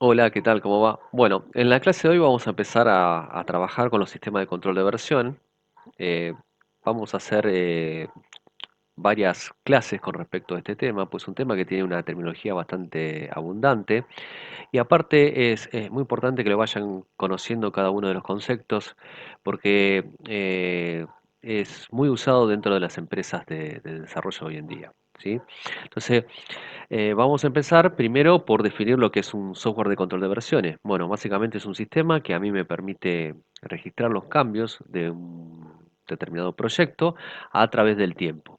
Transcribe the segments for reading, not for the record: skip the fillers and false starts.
Hola, ¿qué tal? ¿Cómo va? Bueno, en la clase de hoy vamos a empezar a trabajar con los sistemas de control de versión. Eh, Vamos a hacer varias clases con respecto a este tema, pues un tema que tiene una terminología bastante abundante y aparte es muy importante que lo vayan conociendo cada uno de los conceptos porque es muy usado dentro de las empresas de desarrollo hoy en día, ¿sí? Entonces, vamos a empezar primero por definir lo que es un software de control de versiones. Bueno, básicamente es un sistema que a mí me permite registrar los cambios de un determinado proyecto a través del tiempo.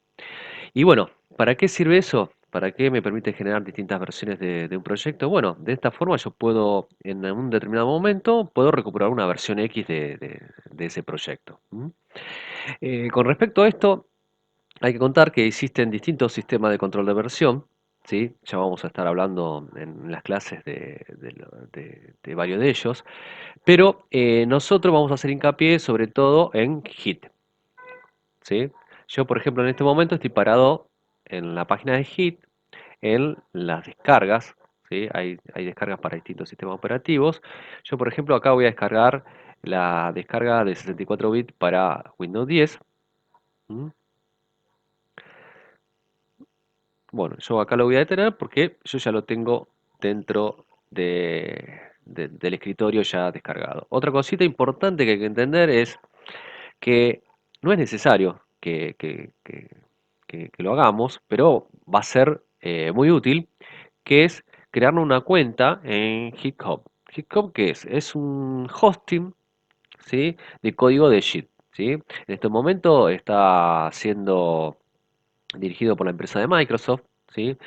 Y bueno, ¿para qué sirve eso? ¿Para qué me permite generar distintas versiones de un proyecto? Bueno, de esta forma yo puedo, en un determinado momento, puedo recuperar una versión X de ese proyecto. ¿M? Con respecto a esto, hay que contar que existen distintos sistemas de control de versión, ¿sí? Ya vamos a estar hablando en las clases de varios de ellos, pero nosotros vamos a hacer hincapié sobre todo en Git, ¿sí? Yo, por ejemplo, en este momento estoy parado en la página de Git, en las descargas, ¿sí? Hay descargas para distintos sistemas operativos. Yo, por ejemplo, acá voy a descargar la descarga de 64 bits para Windows 10. ¿M? Bueno, yo acá lo voy a detener porque yo ya lo tengo dentro del escritorio ya descargado. Otra cosita importante que hay que entender es que no es necesario que lo hagamos, pero va a ser muy útil, que es crearnos una cuenta en GitHub. ¿GitHub qué es? Es un hosting, ¿sí? De código de Git, ¿sí? En este momento está siendo dirigido por la empresa de Microsoft, ¿sí?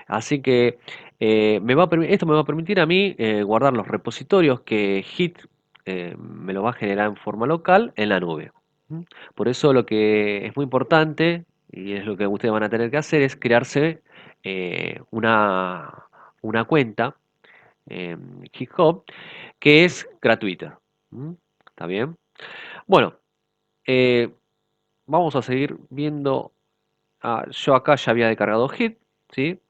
Así que esto me va a permitir a mí guardar los repositorios que Git me lo va a generar en forma local en la nube. ¿M? Por eso lo que es muy importante, y es lo que ustedes van a tener que hacer, es crearse una cuenta en GitHub que es gratuita. ¿M? ¿Está bien? Bueno, eh, vamos a seguir viendo. Yo acá ya había descargado Git, ¿sí?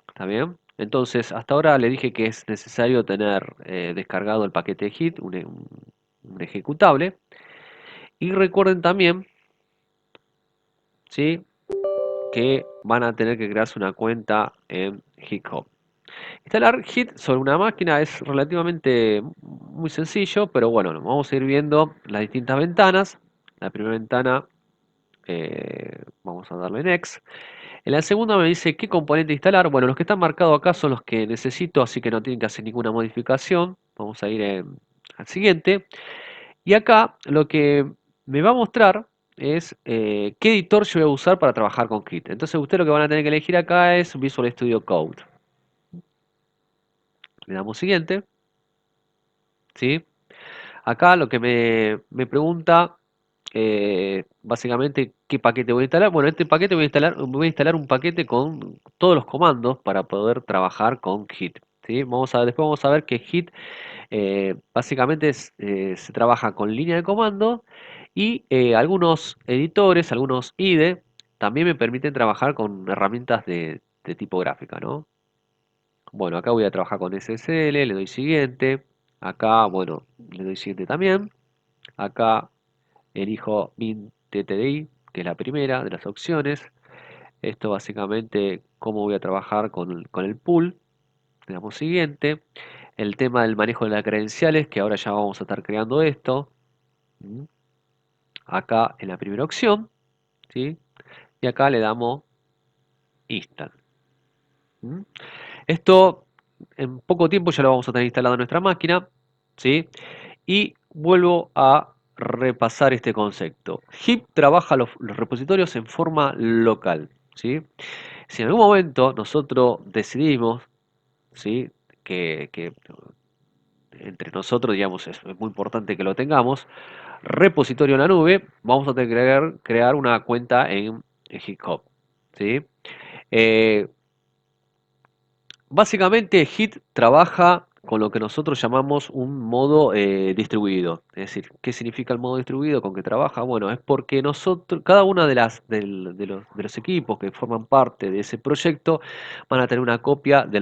¿Está bien? Entonces, hasta ahora le dije que es necesario tener descargado el paquete de Git, un ejecutable. Y recuerden también, ¿sí? Que van a tener que crearse una cuenta en GitHub. Instalar Git sobre una máquina es relativamente muy sencillo, pero bueno, vamos a ir viendo las distintas ventanas. La primera ventana, vamos a darle Next. En la segunda me dice qué componente instalar. Bueno, los que están marcados acá son los que necesito, así que no tienen que hacer ninguna modificación. Vamos a ir al siguiente. Y acá lo que me va a mostrar es qué editor yo voy a usar para trabajar con Git. Entonces ustedes lo que van a tener que elegir acá es Visual Studio Code. Le damos siguiente, ¿sí? Acá lo que me pregunta básicamente qué paquete voy a instalar. Bueno, este paquete voy a instalar un paquete con todos los comandos para poder trabajar con Git, ¿sí? Después vamos a ver que Git básicamente se trabaja con línea de comando y algunos editores, algunos IDE, también me permiten trabajar con herramientas de tipográfica, ¿no? Bueno, acá voy a trabajar con SSL, le doy siguiente. Acá, bueno, le doy siguiente también. Acá elijo min TTDI, que es la primera de las opciones. Esto básicamente cómo voy a trabajar con el pool. Le damos siguiente. El tema del manejo de las credenciales, que ahora ya vamos a estar creando esto. ¿Mm? Acá en la primera opción, ¿sí? Y acá le damos install. ¿Mm? Esto en poco tiempo ya lo vamos a tener instalado en nuestra máquina, ¿sí? Y vuelvo a repasar este concepto. Heap trabaja los repositorios en forma local, ¿sí? Si en algún momento nosotros decidimos, ¿sí? Que entre nosotros, digamos, es muy importante que lo tengamos, repositorio en la nube, vamos a tener que crear una cuenta en GitHub, ¿sí? Eh, Básicamente, Git trabaja con lo que nosotros llamamos un modo distribuido. Es decir, ¿qué significa el modo distribuido? ¿Con qué trabaja? Bueno, es porque nosotros, cada una de los equipos que forman parte de ese proyecto van a tener una copia de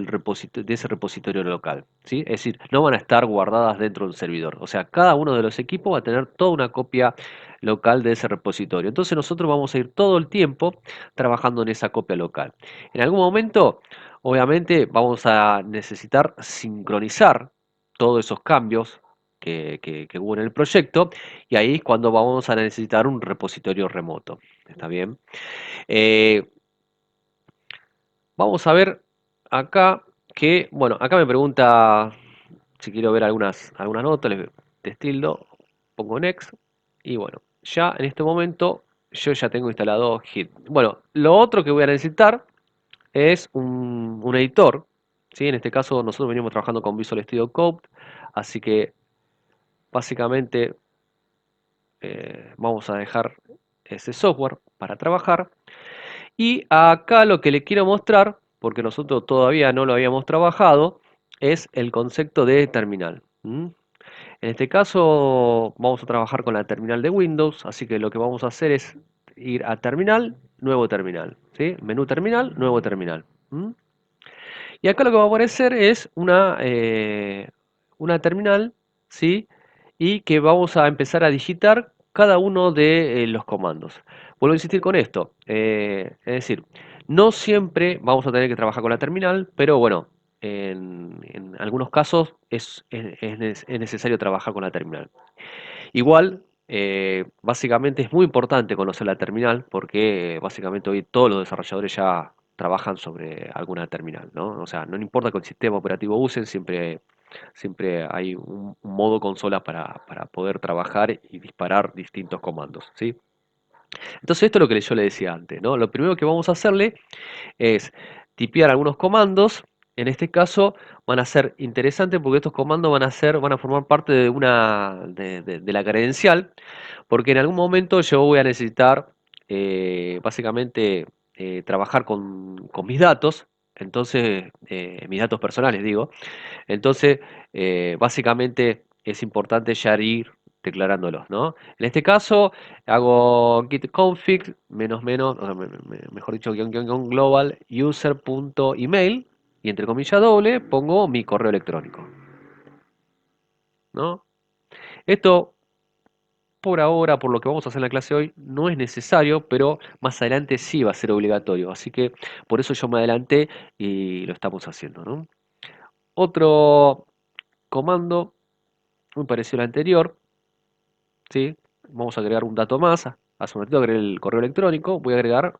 ese repositorio local, ¿sí? Es decir, no van a estar guardadas dentro de un servidor. O sea, cada uno de los equipos va a tener toda una copia local de ese repositorio. Entonces nosotros vamos a ir todo el tiempo trabajando en esa copia local. En algún momento, obviamente, vamos a necesitar sincronizar todos esos cambios que hubo en el proyecto, y ahí es cuando vamos a necesitar un repositorio remoto. ¿Está bien? Eh, Vamos a ver acá que, bueno, acá me pregunta si quiero ver algunas notas, les tildo, pongo next, y bueno, ya en este momento yo ya tengo instalado Git. Bueno, lo otro que voy a necesitar es un editor, ¿sí? En este caso nosotros venimos trabajando con Visual Studio Code, así que básicamente vamos a dejar ese software para trabajar. Y acá lo que le quiero mostrar, porque nosotros todavía no lo habíamos trabajado, es el concepto de terminal. ¿M? En este caso vamos a trabajar con la terminal de Windows, así que lo que vamos a hacer es ir a terminal, nuevo terminal, ¿sí? Menú terminal, nuevo terminal. ¿M? Y acá lo que va a aparecer es una terminal, ¿sí? Y que vamos a empezar a digitar cada uno de los comandos. Vuelvo a insistir con esto. Es decir, no siempre vamos a tener que trabajar con la terminal, pero bueno, en algunos casos es necesario trabajar con la terminal. Igual, básicamente es muy importante conocer la terminal porque básicamente hoy todos los desarrolladores ya trabajan sobre alguna terminal, ¿no? O sea, no importa qué sistema operativo usen, siempre hay un modo consola para poder trabajar y disparar distintos comandos, ¿sí? Entonces esto es lo que yo le decía antes, ¿no? Lo primero que vamos a hacerle es tipear algunos comandos. En este caso van a ser interesantes porque estos comandos van a formar parte de la credencial, porque en algún momento yo voy a necesitar básicamente trabajar con mis datos, entonces mis datos personales digo. Entonces básicamente es importante ya ir declarándolos, ¿no? En este caso hago git config menos menos, o sea, mejor dicho, guión global user.email, y entre comillas doble pongo mi correo electrónico, ¿no? Esto por ahora, por lo que vamos a hacer en la clase hoy, no es necesario, pero más adelante sí va a ser obligatorio. Así que por eso yo me adelanté y lo estamos haciendo, ¿no? Otro comando muy parecido al anterior, ¿sí? Vamos a agregar un dato más. Hace un ratito agregué el correo electrónico, voy a agregar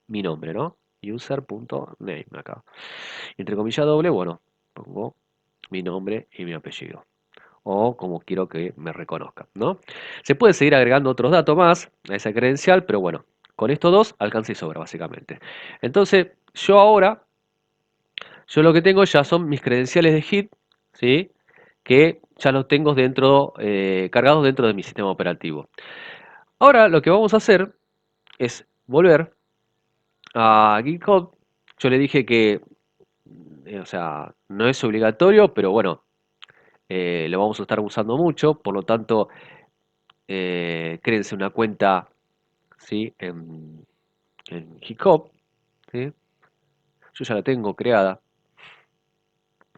mi nombre, ¿no? User.name acá. Entre comillas doble, bueno, pongo mi nombre y mi apellido. O como quiero que me reconozca, ¿no? Se puede seguir agregando otros datos más a esa credencial, pero bueno, con estos dos alcanza y sobra, básicamente. Entonces, yo lo que tengo ya son mis credenciales de Git, ¿sí? Que ya los tengo cargados dentro de mi sistema operativo. Ahora lo que vamos a hacer es volver a GitHub. Yo le dije que, o sea, no es obligatorio, pero bueno, lo vamos a estar usando mucho, por lo tanto, créense una cuenta, ¿sí? En GitHub, ¿sí? Yo ya la tengo creada,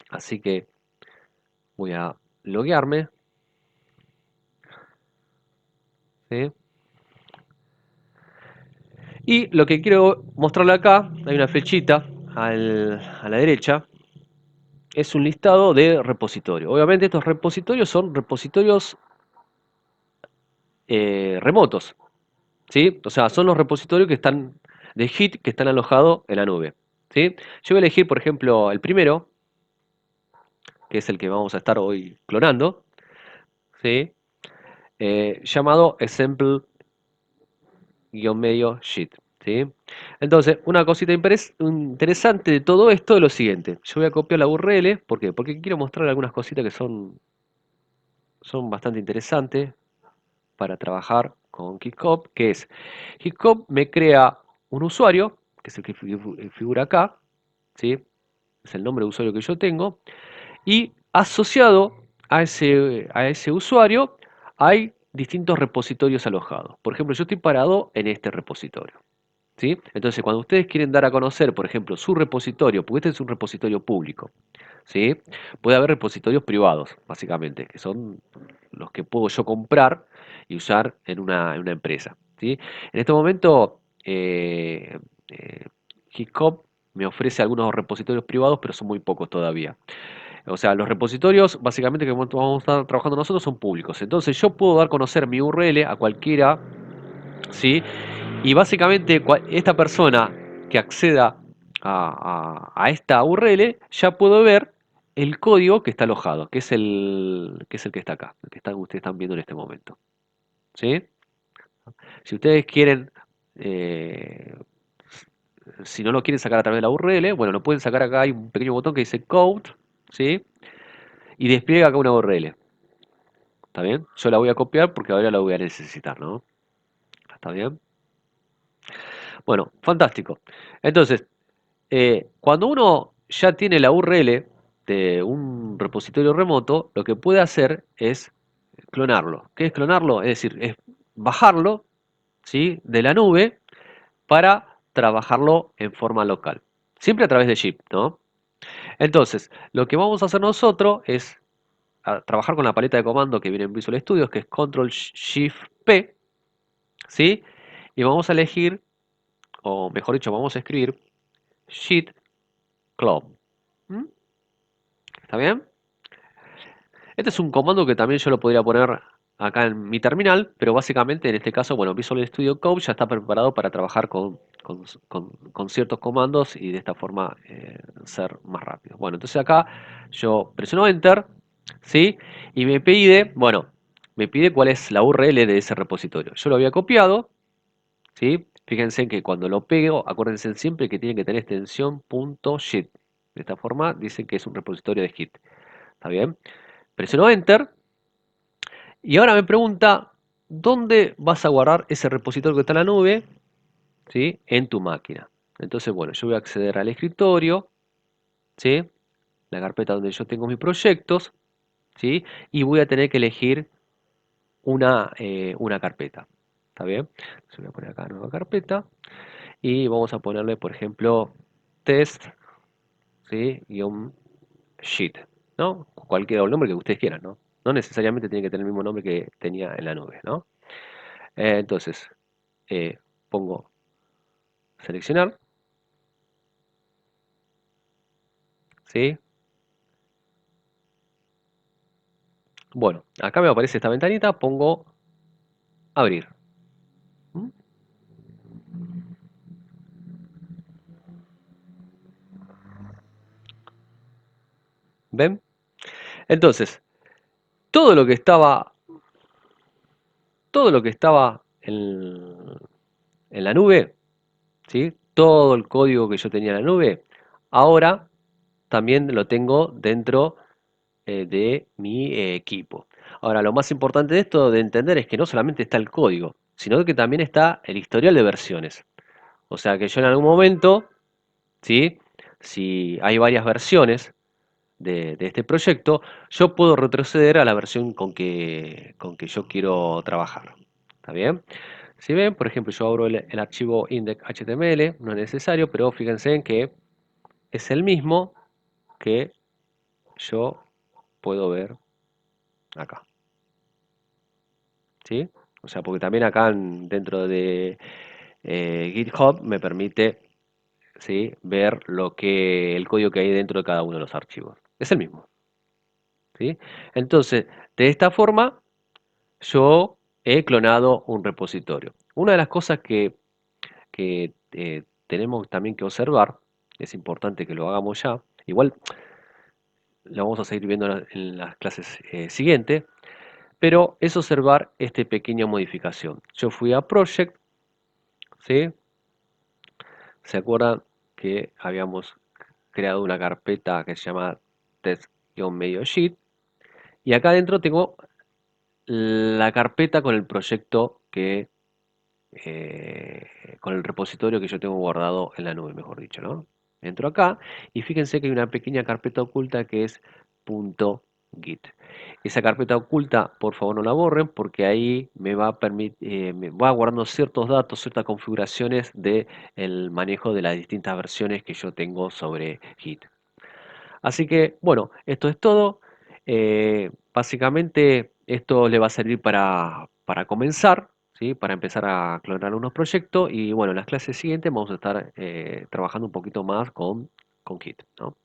así que voy a loguearme, ¿sí? Y lo que quiero mostrarle acá, hay una flechita a la derecha, es un listado de repositorios. Obviamente estos repositorios son repositorios remotos, ¿sí? O sea, son los repositorios que están de Git que están alojados en la nube, ¿sí? Yo voy a elegir, por ejemplo, el primero, que es el que vamos a estar hoy clonando, ¿sí? Llamado example-medio sheet, ¿sí? Entonces, una cosita interesante de todo esto es lo siguiente. Yo voy a copiar la URL, ¿por qué? Porque quiero mostrar algunas cositas que son bastante interesantes para trabajar con GitHub, que es, GitHub me crea un usuario, que es el que figura acá, ¿sí? Es el nombre de usuario que yo tengo, y asociado a ese usuario hay distintos repositorios alojados. Por ejemplo, yo estoy parado en este repositorio. ¿Sí? Entonces, cuando ustedes quieren dar a conocer, por ejemplo, su repositorio, porque este es un repositorio público, ¿sí? Puede haber repositorios privados, básicamente, que son los que puedo yo comprar y usar en una empresa, ¿sí? En este momento, eh, GitHub me ofrece algunos repositorios privados, pero son muy pocos todavía. O sea, los repositorios, básicamente, que vamos a estar trabajando nosotros son públicos. Entonces, yo puedo dar a conocer mi URL a cualquiera, ¿sí? Y básicamente esta persona que acceda a esta URL ya puede ver el código que está alojado, que es el que está acá, el que ustedes están viendo en este momento. ¿Sí? Si ustedes quieren, eh, si no lo quieren sacar a través de la URL, bueno, lo pueden sacar acá, hay un pequeño botón que dice Code, ¿sí? Y despliega acá una URL. ¿Está bien? Yo la voy a copiar porque ahora la voy a necesitar, ¿no? ¿Está bien? Bueno, fantástico. Entonces, cuando uno ya tiene la URL de un repositorio remoto, lo que puede hacer es clonarlo. ¿Qué es clonarlo? Es decir, es bajarlo, ¿sí? De la nube para trabajarlo en forma local. Siempre a través de Zip, ¿no? Entonces, lo que vamos a hacer nosotros es trabajar con la paleta de comando que viene en Visual Studio, que es Control Shift P, ¿sí? Y vamos a elegir, o mejor dicho, vamos a escribir Git clone. ¿Mm? ¿Está bien? Este es un comando que también yo lo podría poner acá en mi terminal, pero básicamente en este caso, bueno, Visual Studio Code ya está preparado para trabajar con ciertos comandos y de esta forma ser más rápido. Bueno, entonces acá yo presiono Enter, ¿sí? Y me pide, bueno, me pide cuál es la URL de ese repositorio. Yo lo había copiado, ¿sí? Fíjense que cuando lo pego, acuérdense siempre que tiene que tener extensión .git. De esta forma dicen que es un repositorio de Git. ¿Está bien? Presiono Enter y ahora me pregunta, ¿dónde vas a guardar ese repositorio que está en la nube? ¿Sí? En tu máquina. Entonces, bueno, yo voy a acceder al escritorio, ¿sí? La carpeta donde yo tengo mis proyectos, ¿sí? Y voy a tener que elegir una carpeta. ¿Está bien? Entonces voy a poner acá nueva carpeta y vamos a ponerle, por ejemplo, test, ¿sí? Guión sheet, ¿no? Cualquier nombre que ustedes quieran, ¿no? No necesariamente tiene que tener el mismo nombre que tenía en la nube, ¿no? Entonces, eh, pongo seleccionar, ¿sí? Bueno, acá me aparece esta ventanita, pongo abrir. ¿Mm? ¿Ven? Entonces, todo lo que estaba, todo lo que estaba en la nube, ¿sí? Todo el código que yo tenía en la nube, ahora también lo tengo dentro de mi equipo. Ahora, lo más importante de esto de entender es que no solamente está el código, sino que también está el historial de versiones. O sea que yo en algún momento, ¿sí? Si hay varias versiones de este proyecto, yo puedo retroceder a la versión con que yo quiero trabajar. ¿Está bien? Si ven, por ejemplo, yo abro el archivo index.html, no es necesario, pero fíjense en que es el mismo que yo puedo ver acá. ¿Sí? O sea, porque también acá dentro de GitHub me permite, ¿sí? Ver el código que hay dentro de cada uno de los archivos. Es el mismo. ¿Sí? Entonces, de esta forma, yo he clonado un repositorio. Una de las cosas que tenemos también que observar, es importante que lo hagamos ya, igual lo vamos a seguir viendo en las clases siguientes, pero es observar esta pequeña modificación. Yo fui a Project, ¿sí? ¿Se acuerdan que habíamos creado una carpeta que se llama test-medio sheet? Y acá adentro tengo la carpeta con el proyecto con el repositorio que yo tengo guardado en la nube, mejor dicho, ¿no? Entro acá y fíjense que hay una pequeña carpeta oculta que es .git. Esa carpeta oculta, por favor no la borren porque ahí me va a permitir, me va guardando ciertos datos, ciertas configuraciones de el manejo de las distintas versiones que yo tengo sobre Git. Así que, bueno, esto es todo. Básicamente, esto le va a servir para comenzar, ¿sí? Para empezar a clonar unos proyectos. Y bueno, en las clases siguientes vamos a estar trabajando un poquito más con Git, ¿no?